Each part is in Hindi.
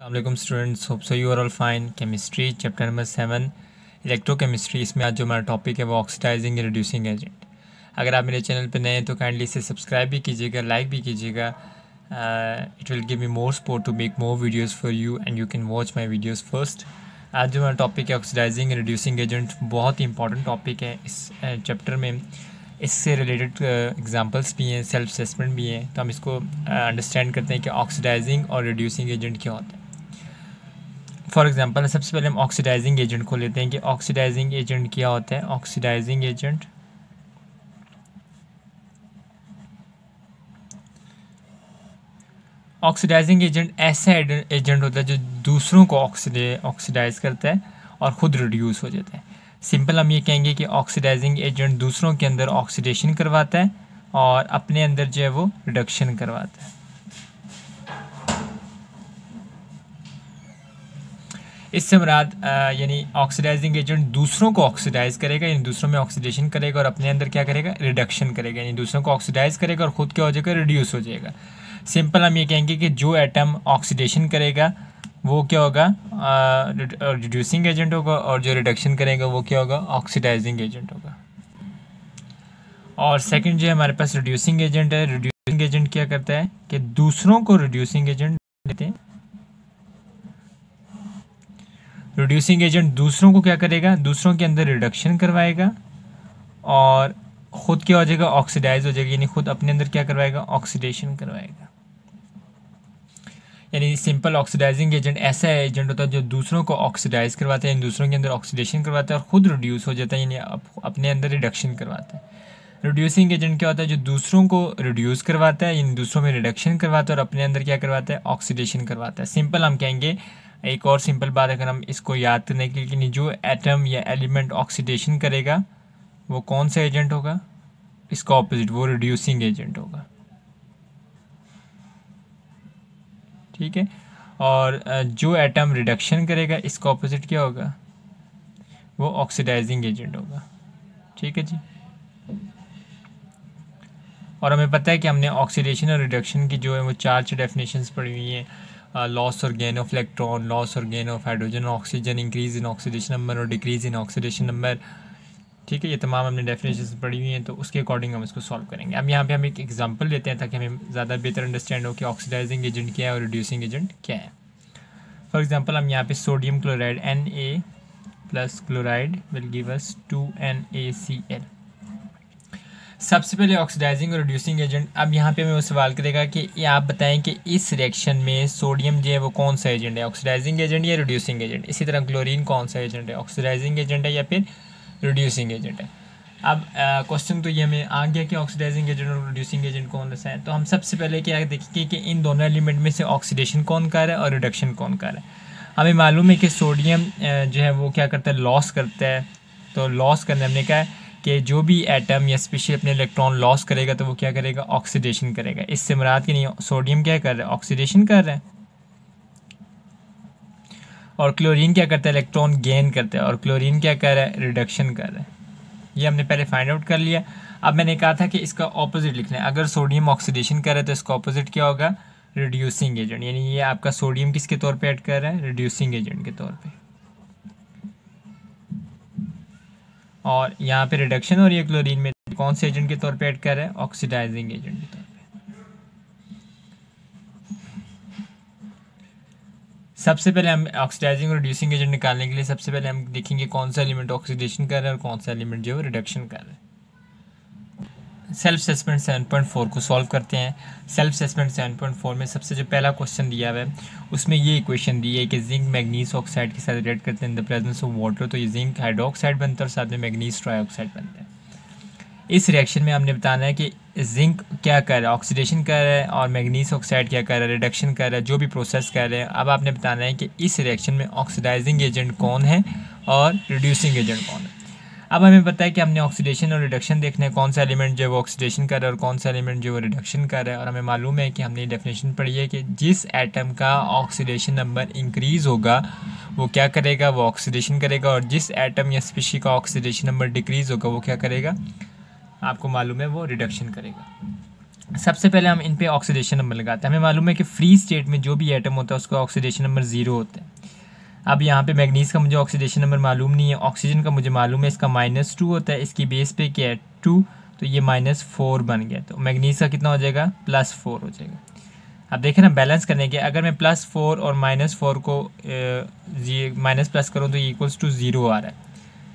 अस्सलाम students, hope so you are all fine. Chemistry chapter number 7 electrochemistry. इसमें आज जो हमारा टॉपिक है वो ऑक्सीडाइजिंग या रिड्यूसिंग एजेंट। अगर आप मेरे चैनल पर नए हैं तो काइंडली इसे सब्सक्राइब भी कीजिएगा, लाइक भी कीजिएगा। It will give me more support to make more videos for you and you can watch my videos first. आज जो हमारा टॉपिक है ऑक्सीडाइजिंग या रिड्यूसिंग एजेंट, बहुत ही इंपॉर्टेंट टॉपिक है इस चैप्टर में। इससे रिलेटेड एग्जांपल्स भी हैं, सेल्फ असेसमेंट भी हैं, तो हम इसको अंडरस्टैंड करते हैं कि ऑक्सीडाइजिंग और रिड्यूसिंग एजेंट क्या होता है। फॉर एग्जांपल सबसे पहले हम ऑक्सीडाइजिंग एजेंट को लेते हैं कि ऑक्सीडाइजिंग एजेंट क्या होता है। ऑक्सीडाइजिंग एजेंट ऐसा एजेंट होता है जो दूसरों को ऑक्सीडाइज करता है और ख़ुद रिड्यूस हो जाता है। सिंपल हम ये कहेंगे कि ऑक्सीडाइजिंग एजेंट दूसरों के अंदर ऑक्सीडेशन करवाता है और अपने अंदर जो है वो रिडक्शन करवाता है। इससे मुराद यानी ऑक्सीडाइजिंग एजेंट दूसरों को ऑक्सीडाइज करेगा, यानी दूसरों में ऑक्सीडेशन करेगा और अपने अंदर क्या करेगा, रिडक्शन करेगा, यानी दूसरों को ऑक्सीडाइज करेगा और ख़ुद क्या हो जाएगा, रिड्यूस हो जाएगा। सिंपल हम ये कहेंगे कि जो एटम ऑक्सीडेशन करेगा वो क्या होगा, रिड्यूसिंग एजेंट होगा, और जो रिडक्शन करेगा वो क्या होगा, ऑक्सीडाइजिंग एजेंट होगा। और सेकंड जो है हमारे पास रिड्यूसिंग एजेंट है। रिड्यूसिंग एजेंट क्या करता है कि दूसरों को रिड्यूसिंग एजेंट देते हैं। रिड्यूसिंग एजेंट दूसरों को क्या करेगा, दूसरों के अंदर रिडक्शन करवाएगा और ख़ुद क्या हो जाएगा, ऑक्सीडाइज हो जाएगा, यानी खुद अपने अंदर क्या करवाएगा, ऑक्सीडेशन करवाएगा। यानी सिंपल ऑक्सीडाइजिंग एजेंट ऐसा एजेंट होता है जो दूसरों को ऑक्सीडाइज करवाता है, यानी दूसरों के अंदर ऑक्सीडेशन करवाता है और ख़ुद रिड्यूस हो जाता है, यानी अपने अंदर रिडक्शन करवाता है। रिड्यूसिंग एजेंट क्या होता है, जो दूसरों को रिड्यूस करवाता है, यानी दूसरों में रिडक्शन करवाता है और अपने अंदर क्या करवाता है, ऑक्सीडेशन करवाता है। सिंपल हम कहेंगे, एक और सिंपल बात अगर हम इसको याद करने के लिए, जो एटम या एलिमेंट ऑक्सीडेशन करेगा वो कौन सा एजेंट होगा, इसका ऑपोजिट, वो रिड्यूसिंग एजेंट होगा। ठीक है। और जो एटम रिडक्शन करेगा इसका ऑपोजिट क्या होगा, वो ऑक्सीडाइजिंग एजेंट होगा। ठीक है जी। और हमें पता है कि हमने ऑक्सीडेशन और रिडक्शन की जो है वो 4 डेफिनेशंस पढ़ी हुई हैं। लॉस और गेन ऑफ इलेक्ट्रॉन, लॉस और गेन ऑफ हाइड्रोजन और oxygen, increase in oxidation number और डिक्रीज इन ऑक्सीडेशन नंबर। ठीक है, ये तमाम हमने डेफिनेशंस पढ़ी हुई हैं, तो उसके अकॉर्डिंग हम इसको सॉल्व करेंगे। अब यहाँ पे हम एक एग्जांपल लेते हैं ताकि हमें ज़्यादा बेहतर अंडरस्टैंड हो कि ऑक्सीडाइजिंग एजेंट क्या है और रिड्यूसिंग एजेंट क्या है। फॉर एग्जांपल हम यहाँ पे sodium chloride Na plus chloride will give us 2NaCl। सबसे पहले ऑक्सीडाइजिंग और रिड्यूसिंग एजेंट। अब यहाँ पे हमें वो सवाल करेगा कि ये आप बताएं कि इस रिएक्शन में सोडियम जो है वो कौन सा एजेंट है, ऑक्सीडाइजिंग एजेंट या रिड्यूसिंग एजेंट। इसी तरह क्लोरीन कौन सा एजेंट है, ऑक्सीडाइजिंग एजेंट है या फिर रिड्यूसिंग एजेंट है। अब क्वेश्चन तो ये हमें आ गया कि ऑक्सीडाइजिंग एजेंट और रिड्यूसिंग एजेंट कौन सा है। तो हम सबसे पहले क्या देखेंगे कि इन दोनों एलिमेंट में से ऑक्सीडेशन कौन कर रहा है और रिडक्शन कौन कर रहा है। हमें मालूम है कि सोडियम जो है वो क्या करता है, लॉस करता है। तो लॉस करने हमने कहा है कि जो भी एटम या स्पेशली अपने इलेक्ट्रॉन लॉस करेगा तो वो क्या करेगा, ऑक्सीडेशन करेगा। इससे मुराद कि नहीं, सोडियम क्या कर रहा है, ऑक्सीडेशन कर रहा है। और क्लोरीन क्या करता है, इलेक्ट्रॉन गेन करता है, और क्लोरीन क्या कर रहा है, रिडक्शन कर रहा है। ये हमने पहले फाइंड आउट कर लिया। अब मैंने कहा था कि इसका ऑपोजिट लिखना है। अगर सोडियम ऑक्सीडेशन कर रहा है तो इसका ऑपोजिट क्या होगा, रिड्यूसिंग एजेंट। यानी ये आपका सोडियम किसके तौर पे ऐड कर रहा है, रिड्यूसिंग एजेंट के तौर पे। और यहाँ पे रिडक्शन और ये क्लोरीन में कौन से एजेंट के तौर पे ऐड कर रहा है, ऑक्सीडाइजिंग एजेंट के तौर पे। सबसे पहले हम ऑक्सीडाइजिंग और रिड्यूसिंग एजेंट निकालने के लिए सबसे पहले हम देखेंगे कौन सा एलिमेंट ऑक्सीडेशन कर रहा है और कौन सा एलिमेंट जो है रिडक्शन कर रहा है। सेल्फ असेसमेंट 7.4 को सॉल्व करते हैं। सेल्फ असेसमेंट 7.4 में सबसे जो पहला क्वेश्चन दिया हुआ है उसमें ये इक्वेशन दी है कि जिंक मैग्नीज ऑक्साइड के साथ रिएक्ट करते हैं in the presence of water, तो ये जिंक हाइड्रोक्साइड बनता है और साथ में मैग्नीज ट्राईऑक्साइड बनता है। इस रिएक्शन में हमने बताना है कि जिंक क्या कर रहा है, ऑक्सीडेशन कर रहा है, और मैग्नीज ऑक्साइड क्या कर रहा है, रिडक्शन कर रहा है, जो भी प्रोसेस कर रहे हैं। अब आपने बताना है कि इस रिएक्शन में ऑक्सीडाइजिंग एजेंट कौन है और रिड्यूसिंग एजेंट कौन है। अब हमें पता है कि हमने ऑक्सीडेशन और रिडक्शन देखना है, कौन सा एलिमेंट जो है वो ऑक्सीडेशन कर रहा है और कौन सा एलिमेंट जो है वो रिडक्शन कर रहा है। और हमें मालूम है कि हमने डेफिनेशन पढ़ी है कि जिस एटम का ऑक्सीडेशन नंबर इंक्रीज़ होगा वो क्या करेगा, वो ऑक्सीडेशन करेगा, और जिस एटम या स्पीशीज का ऑक्सीडेशन नंबर डिक्रीज़ होगा वो क्या करेगा, आपको मालूम है वो रिडक्शन करेगा। सबसे पहले हम इन पे ऑक्सीडेशन नंबर लगाते हैं। हमें मालूम है कि फ्री स्टेट में जो भी एटम होता है उसका ऑक्सीडेशन नंबर 0 होता है। अब यहाँ पे मैग्नीज का मुझे ऑक्सीडेशन नंबर मालूम नहीं है, ऑक्सीजन का मुझे मालूम है, इसका -2 होता है, इसकी बेस पे क्या है 2, तो ये -4 बन गया। तो मैग्नीज का कितना हो जाएगा, +4 हो जाएगा। अब देखें ना, बैलेंस करने के अगर मैं +4 और -4 को माइनस प्लस करूँ तो ये इक्वल्स टू 0 आ रहा है,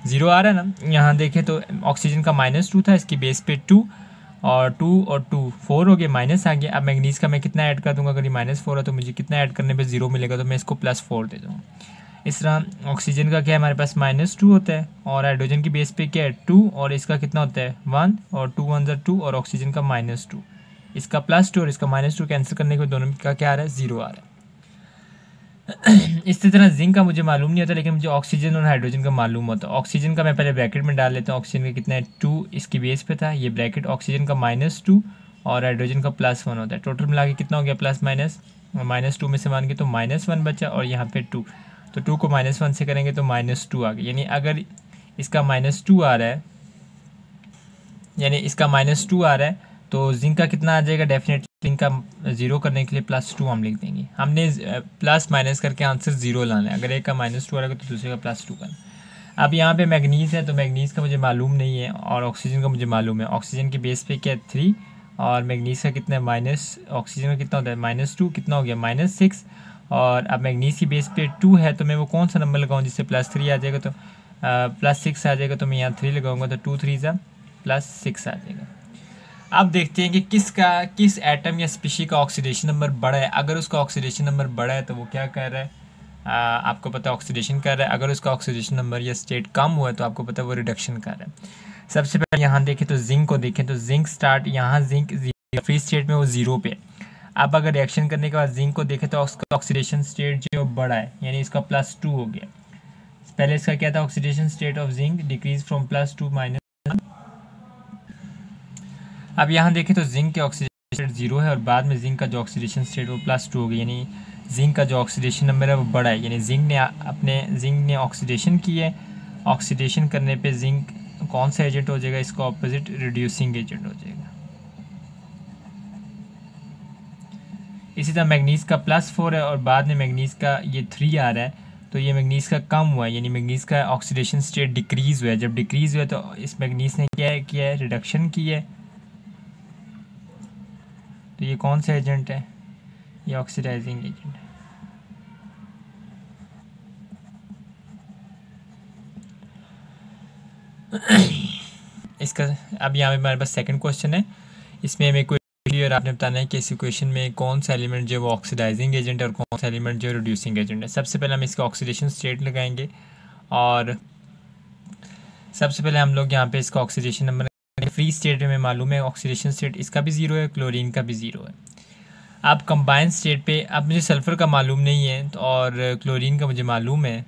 0 आ रहा है ना। यहाँ देखें तो ऑक्सीजन का -2 था, इसकी बेस पे 2 और 2 और 2 4 हो गए, माइनस आ गया। अब मैग्नीज का मैं कितना ऐड कर दूंगा, अगर ये -4 है तो मुझे कितना ऐड करने पे 0 मिलेगा, तो मैं इसको +4 दे दूँगा। इस तरह ऑक्सीजन का क्या है, हमारे पास -2 होता है और हाइड्रोजन की बेस पे क्या है 2 और इसका कितना होता है 1 और 2 1 ज़ा 2 और ऑक्सीजन का -2, इसका +2 और इसका -2 कैंसिल करने के बाद दोनों का क्या आ रहा है 0 आ रहा है। इसी तरह जिंक का मुझे मालूम नहीं होता, लेकिन मुझे ऑक्सीजन और हाइड्रोजन का मालूम होता है। ऑक्सीजन का मैं पहले ब्रैकेट में डाल लेता हूँ, ऑक्सीजन का कितना है 2, इसकी बेस पे था ये ब्रैकेट, ऑक्सीजन का -2 और हाइड्रोजन का +1 होता है। टोटल मिला के कितना हो गया प्लस माइनस, -2 में से मान के तो -1 बचा और यहाँ पे 2, तो 2 को -1 से करेंगे तो -2 आ गया। यानी अगर इसका -2 आ रहा है, यानी इसका -2 आ रहा है तो जिंक का कितना आ जाएगा, डेफिनेटली जिंक का 0 करने के लिए +2 हम लिख देंगे। हमने प्लस माइनस करके आंसर 0 लाना है, अगर एक का -2 आ रहा है तो दूसरे का +2 करना। अब यहाँ पे मैग्नीज है तो मैग्नीज का मुझे मालूम नहीं है और ऑक्सीजन का मुझे मालूम है। ऑक्सीजन की बेस पे क्या है 3 और मैग्नीज का कितना है ऑक्सीजन का कितना होता है -2, कितना हो गया -6 और अब मैग्नीज की बेस पे 2 है तो मैं वो कौन सा नंबर लगाऊँ जिससे +3 आ जाएगा, तो +6 आ जाएगा, तो मैं यहाँ 3 लगाऊंगा तो 2 3 ज़ा +6 आ जाएगा। अब देखते हैं कि किस एटम या स्पीशी का ऑक्सीडेशन नंबर बड़ा है। अगर उसका ऑक्सीडेशन नंबर बड़ा है तो वो क्या कर रहा है, आपको पता है ऑक्सीडेशन कर रहा है। अगर उसका ऑक्सीडेशन नंबर या स्टेट कम हुआ है तो आपको पता है वो रिडक्शन कर रहा है। सबसे पहले यहाँ देखें तो जिंक को देखें तो जिंक स्टार्ट यहाँ जिंक फ्री स्टेट में वो 0 पे। अब अगर रिएक्शन करने के बाद जिंक को देखें तो उसका ऑक्सीडेशन स्टेट जो बड़ा है, यानी इसका +2 हो गया। पहले इसका क्या था, oxidation state of zinc decrease from +2 -1। अब यहाँ देखें तो जिंक के ऑक्सीडेशन स्टेट 0 है और बाद में जिंक का जो ऑक्सीडेशन स्टेट वो +2 हो गया, यानी जिंक का जो ऑक्सीडेशन नंबर है वो बड़ा है। यानी जिंक ने ऑक्सीडेशन की है, ऑक्सीडेशन करने पे जिंक कौन सा एजेंट हो जाएगा, इसका ऑपोजिट रिड्यूसिंग एजेंट हो जाएगा। इसी तरह मैग्नीज का +4 है और बाद में मैग्नीज का ये 3 आ रहा है, तो ये मैग्नीज का कम हुआ है, यानी मैग्नीज का ऑक्सीडेशन स्टेट डिक्रीज़ हुआ है। जब डिक्रीज़ हुआ है तो इस मैग्नीज ने किया है रिडक्शन की है। तो ये कौन सा एजेंट है, ये ऑक्सीडाइजिंग एजेंट है। इसका अब यहाँ पे हमारे पास सेकंड क्वेश्चन है, इसमें हमें कोई और आपने बताना है कि इस इक्वेशन में कौन सा एलिमेंट जो है वो ऑक्सीडाइजिंग एजेंट है और कौन सा एलिमेंट जो है रिड्यूसिंग एजेंट है। सबसे पहले हम इसका ऑक्सीडेशन स्टेट लगाएंगे और सबसे पहले हम लोग यहाँ पे इसका ऑक्सीडेशन नंबर फ्री स्टेट में मालूम है ऑक्सीडेशन स्टेट इसका भी 0 है, क्लोरीन का भी 0 है। अब कंबाइंड स्टेट पे अब मुझे सल्फ़र का मालूम नहीं है और क्लोरीन का मुझे मालूम है।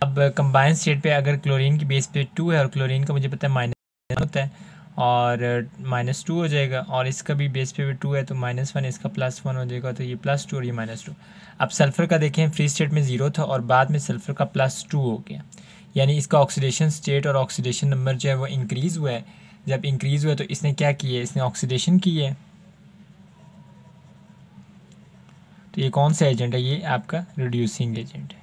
अब कंबाइंड स्टेट पे अगर क्लोरीन की बेस पे 2 है और क्लोरीन का मुझे पता है -1 होता है और -2 हो जाएगा और इसका भी बेस पे भी 2 है तो -1, इसका +1 हो जाएगा, तो ये +2 और ये -2। अब सल्फ़र का देखें फ्री स्टेट में 0 था और बाद में सल्फ़र का +2 हो गया, यानी इसका ऑक्सीडेशन स्टेट और ऑक्सीडेशन नंबर जो है वो इंक्रीज़ हुआ है। जब इंक्रीज़ हुआ है तो इसने क्या किया है, इसने ऑक्सीडेशन की है। तो ये कौन सा एजेंट है, ये आपका रिड्यूसिंग एजेंट है।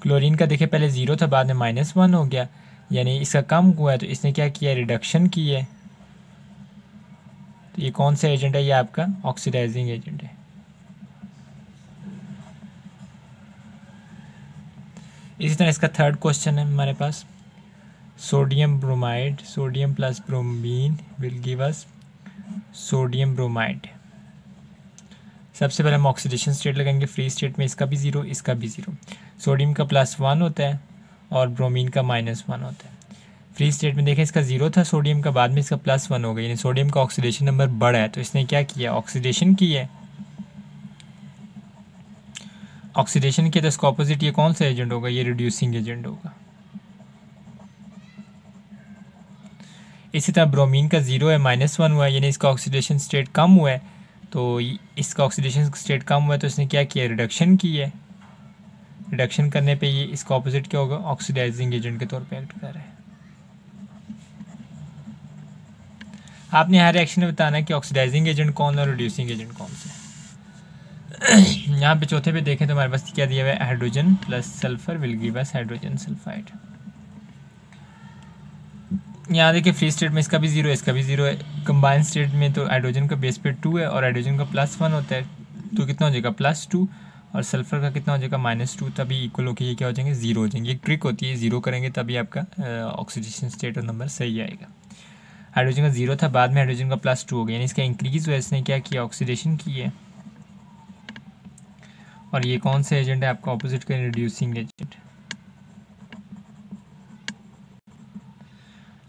क्लोरीन का देखिए पहले 0 था बाद में -1 हो गया, यानी इसका कम हुआ है तो इसने क्या किया, रिडक्शन की है। तो ये कौन सा एजेंट है, ये आपका ऑक्सीडाइजिंग एजेंट है। इसी तरह इसका थर्ड क्वेश्चन है हमारे पास, sodium bromide, sodium plus bromine will give us sodium bromide. सबसे पहले हम ऑक्सीडेशन स्टेट लगाएंगे, फ्री स्टेट में इसका भी 0 इसका भी 0। सोडियम का +1 होता है और ब्रोमीन का -1 होता है। फ्री स्टेट में देखें इसका 0 था सोडियम का, बाद में इसका +1 हो गया, यानी सोडियम का ऑक्सीडेशन नंबर बड़ा है तो इसने क्या किया, ऑक्सीडेशन की है। ऑक्सीडेशन किया तो इसका ऑपोजिट ये कौन सा एजेंट होगा, ये रिड्यूसिंग एजेंट होगा। इसी तरह ब्रोमीन का 0 है -1 हुआ है, यानी इसका ऑक्सीडेशन स्टेट कम हुआ है, तो इसका ऑक्सीडेशन स्टेट कम हुआ है तो इसने क्या किया, रिडक्शन की है। रिडक्शन करने पे ये इसका ऑपोजिट क्या होगा, ऑक्सीडाइजिंग एजेंट के तौर पे एक्ट कर रहा है। आपने हर रिएक्शन में बताना है कि ऑक्सीडाइजिंग एजेंट कौन है और रिड्यूसिंग एजेंट कौन सा है। यहाँ पे चौथे पे देखें तो हमारे पास क्या दिया हुआ है, hydrogen plus sulphur will give us hydrogen sulphide. यहाँ देखिए फ्री स्टेट में इसका भी जीरो है, इसका भी जीरो है। कंबाइंड स्टेट में तो हाइड्रोजन का बेस पे 2 है और हाइड्रोजन का +1 होता है, तो कितना हो जाएगा +2 और सल्फर का कितना हो जाएगा -2, तभी इक्वल होकर ये क्या हो जाएंगे, जीरो हो जाएंगे। एक ट्रिक होती है, जीरो करेंगे तभी आपका ऑक्सीडेशन स्टेट और नंबर सही आएगा। हाइड्रोजन का जीरो था, बाद में हाइड्रोजन का +2 हो गया, यानी इसका इंक्रीज हुआ, इसने क्या किया, ऑक्सीडेशन की है। और ये कौन सा एजेंट है आपका ऑपोजिट का, रिड्यूसिंग एजेंट।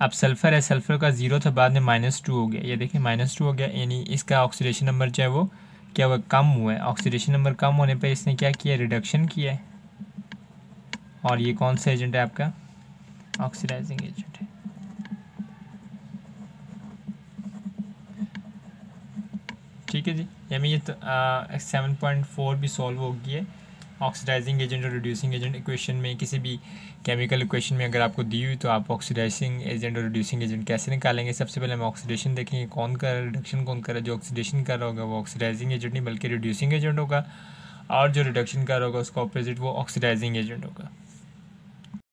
अब सल्फर है, सल्फर का जीरो था, बाद में -2 हो गया, ये देखिए -2 हो गया, यानी इसका ऑक्सीडेशन नंबर जो है वो क्या हुआ, कम हुआ है। ऑक्सीडेशन नंबर कम होने पर इसने क्या किया, रिडक्शन किया है। और ये कौन सा एजेंट है आपका, ऑक्सीडाइजिंग एजेंट है। ठीक है जी, यानी ये तो 7.4 भी सॉल्व हो गई है। ऑक्सीडाइजिंग एजेंट और रिड्यूसिंग एजेंट इक्वेशन में, किसी भी केमिकल इक्वेशन में अगर आपको दी हुई तो आप ऑक्सीडाइजिंग एजेंट और रिड्यूसिंग एजेंट कैसे निकालेंगे। सबसे पहले हम ऑक्सीडेशन देखेंगे, कौन कर रहा है, रिडक्शन कौन कर रहा है। जो ऑक्सीडेशन कर रहा होगा वो ऑक्सीडाइजिंग एजेंट नहीं बल्कि रिड्यूसिंग एजेंट होगा, और जो रिडक्शन कर रहा होगा उसका ऑपोजिट वो ऑक्सीडाइजिंग एजेंट होगा।